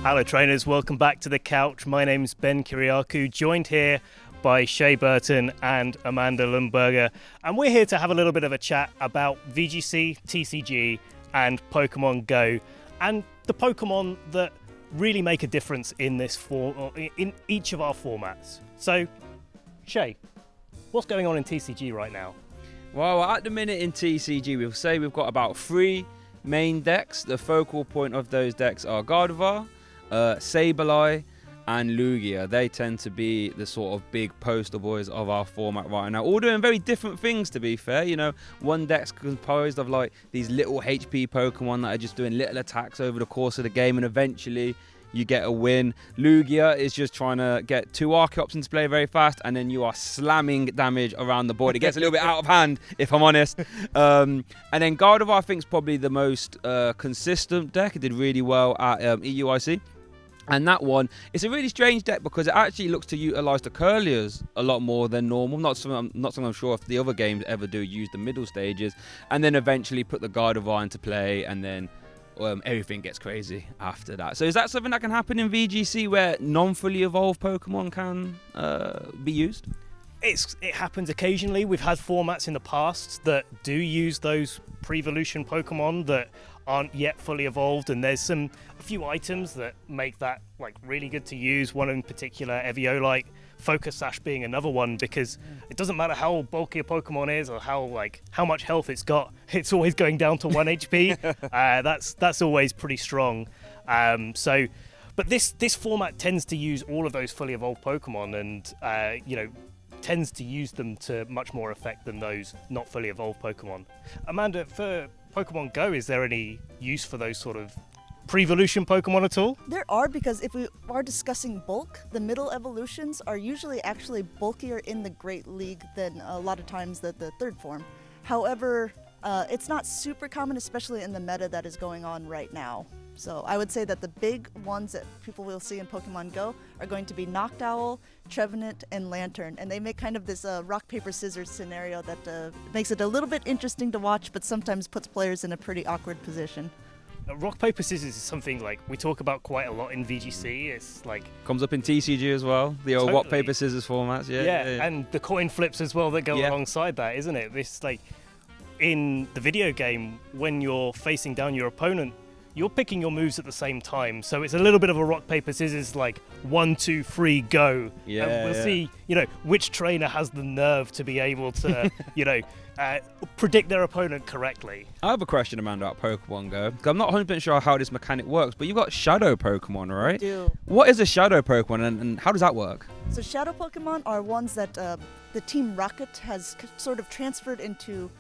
Hello trainers, welcome back to the couch. My name's Ben Kiriakou, joined here by Shay Burton and Amanda Lundberger, and we're here to have a little bit of a chat about VGC, TCG and Pokemon Go, and the Pokemon that really make a difference in in each of our formats. So, Shay, what's going on in TCG right now? Well, at the minute in TCG, we'll say we've got about 3 main decks. The focal point of those decks are Gardevoir, Sableye and Lugia. They tend to be the sort of big poster boys of our format right now, all doing very different things, to be fair. You know, one deck's composed of like these little HP Pokemon that are just doing little attacks over the course of the game, and eventually you get a win. Lugia is just trying to get 2 Archeops into play very fast, and then you are slamming damage around the board. It gets a little bit out of hand, if I'm honest. And then Gardevoir, I think, is probably the most consistent deck. It did really well at EUIC. And that one, it's a really strange deck because it actually looks to utilise the Curliers a lot more than normal. Not something I'm sure if the other games ever do use the middle stages. And then eventually put the Gardevoir into play, and then everything gets crazy after that. So is that something that can happen in VGC where non-fully evolved Pokemon can be used? It happens occasionally. We've had formats in the past that do use those pre-evolution Pokemon that aren't yet fully evolved, and there's a few items that make that like really good to use. One in particular, Eviolite, Focus Sash being another one, because it doesn't matter how bulky a Pokemon is or how much health it's got, it's always going down to 1 HP. That's always pretty strong. But this format tends to use all of those fully evolved Pokemon, and tends to use them to much more effect than those not fully evolved Pokemon. Amanda, for Pokemon Go, is there any use for those sort of pre-evolution Pokemon at all? There are, because if we are discussing bulk, the middle evolutions are usually actually bulkier in the Great League than a lot of times the third form. However, it's not super common, especially in the meta that is going on right now. So I would say that the big ones that people will see in Pokemon Go are going to be Noctowl, Trevenant, and Lantern. And they make kind of this rock, paper, scissors scenario that makes it a little bit interesting to watch, but sometimes puts players in a pretty awkward position. Rock, paper, scissors is something like we talk about quite a lot in VGC. It's like Comes up in TCG as well, the old rock, paper, scissors formats. Yeah, and the coin flips as well that go alongside that, isn't it? This, like, in the video game, when you're facing down your opponent, you're picking your moves at the same time, so it's a little bit of a rock, paper, scissors, like 1, 2, 3, go. Yeah, and we'll see, which trainer has the nerve to be able to, predict their opponent correctly. I have a question, Amanda, about Pokemon Go. I'm not 100% sure how this mechanic works, but you've got Shadow Pokemon, right? I do. What is a Shadow Pokemon, and how does that work? So Shadow Pokemon are ones that the Team Rocket has sort of transferred into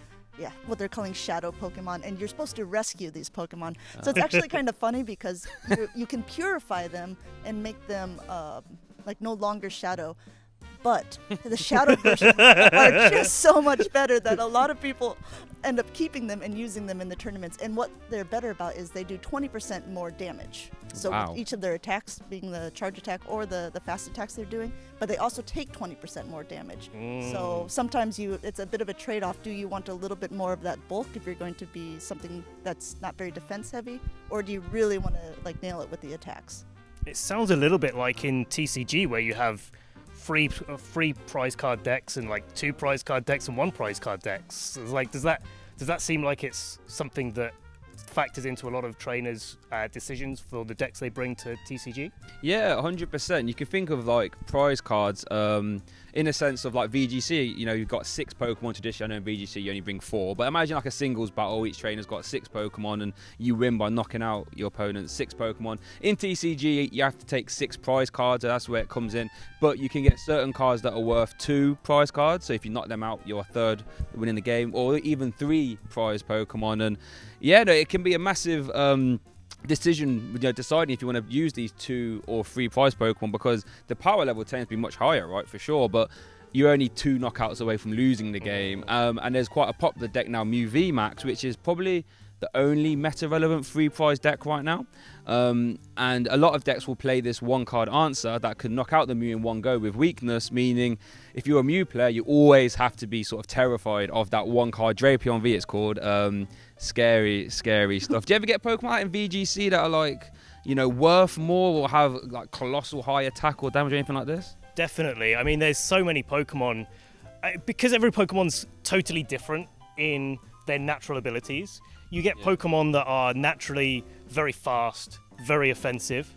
what they're calling Shadow Pokemon, and you're supposed to rescue these Pokemon. So it's actually kind of funny because you can purify them and make them no longer Shadow. But the Shadow versions are just so much better that a lot of people end up keeping them and using them in the tournaments. And what they're better about is they do 20% more damage. So with each of their attacks, being the charge attack or the fast attacks they're doing, but they also take 20% more damage. So sometimes it's a bit of a trade-off. Do you want a little bit more of that bulk if you're going to be something that's not very defense heavy, or do you really want to nail it with the attacks? It sounds a little bit like in TCG where you have free prize card decks and 2 prize card decks and 1 prize card decks. Does that seem like it's something that factors into a lot of trainers' decisions for the decks they bring to TCG? Yeah, 100%. You can think of prize cards in a sense of VGC. You've got 6 Pokemon tradition. I know in VGC you only bring 4, but imagine a singles battle. Each trainer's got 6 Pokemon, and you win by knocking out your opponent's 6 Pokemon. In TCG, you have to take 6 prize cards, and that's where it comes in. But you can get certain cards that are worth 2 prize cards. So if you knock them out, you're a third winning the game, or even 3 prize Pokemon. And it can be a massive decision, deciding if you want to use these 2 or 3 prize Pokemon, because the power level tends to be much higher, right, for sure, but you're only 2 knockouts away from losing the game. And there's quite a popular deck now, Mew VMAX, which is probably the only meta-relevant 3 prize deck right now. And a lot of decks will play this 1-card answer that can knock out the Mew in one go with weakness, meaning if you're a Mew player, you always have to be sort of terrified of that 1-card Drapion V, it's called. Scary stuff. Do you ever get Pokemon out in VGC that are worth more or have like colossal high attack or damage or anything like this? Definitely. I mean, there's so many Pokemon because every Pokemon's totally different in their natural abilities. You get Pokemon that are naturally very fast, very offensive.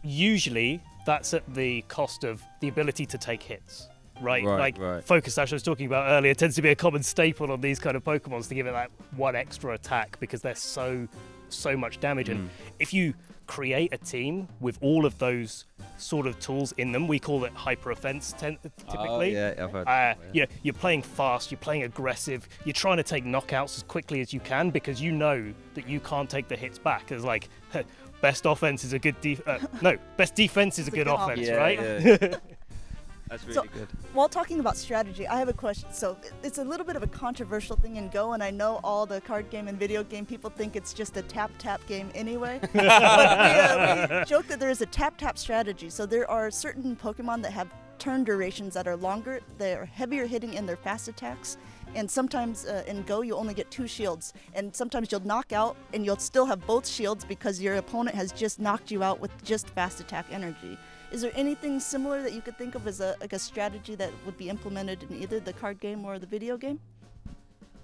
Usually, that's at the cost of the ability to take hits. Right. Focus Sash I was talking about earlier tends to be a common staple on these kind of Pokemons to give it that one extra attack because they're so much damage. And if you create a team with all of those sort of tools in them, we call it hyper offense typically. I've heard You're playing fast, you're playing aggressive, you're trying to take knockouts as quickly as you can because you know that you can't take the hits back. It's like best offense is a good best defense is a good offense, right? That's really good. While talking about strategy, I have a question. So it's a little bit of a controversial thing in Go, and I know all the card game and video game people think it's just a tap-tap game anyway. But we joke that there is a tap-tap strategy. So there are certain Pokemon that have turn durations that are longer. They're heavier hitting in their fast attacks. And sometimes in Go, you only get 2 shields. And sometimes you'll knock out, and you'll still have both shields because your opponent has just knocked you out with just fast attack energy. Is there anything similar that you could think of as a strategy that would be implemented in either the card game or the video game?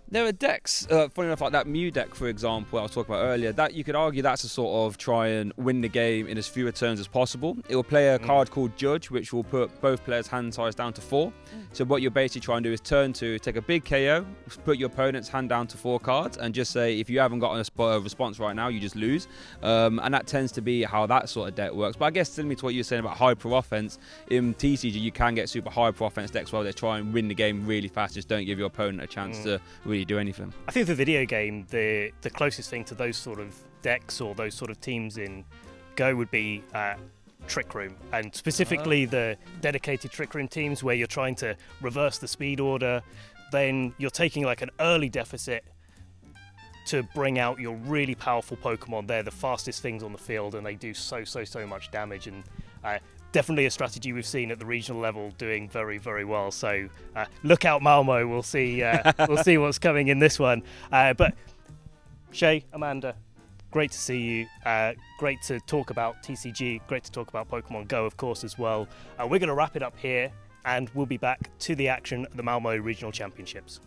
There are decks, funny enough, like that Mew deck, for example, I was talking about earlier, that you could argue that's a sort of try and win the game in as few turns as possible. It will play a card called Judge, which will put both players' hand size down to 4. So what you're basically trying to do is turn 2, take a big KO, put your opponent's hand down to 4 cards, and just say, if you haven't got a response right now, you just lose. And that tends to be how that sort of deck works. But I guess similar to what you were saying about hyper offense, in TCG you can get super hyper offense decks where they try and win the game really fast, just don't give your opponent a chance to really do anything. I think the video game, the closest thing to those sort of decks or those sort of teams in Go would be Trick Room, and specifically the dedicated Trick Room teams where you're trying to reverse the speed order. Then you're taking like an early deficit to bring out your really powerful Pokemon. They're the fastest things on the field, and they do so much damage. And definitely a strategy we've seen at the regional level doing very, very well. So look out, Malmo. We'll see. We'll see what's coming in this one. But Shay, Amanda, great to see you. Great to talk about TCG. Great to talk about Pokemon Go, of course, as well. We're going to wrap it up here, and we'll be back to the action at the Malmo Regional Championships.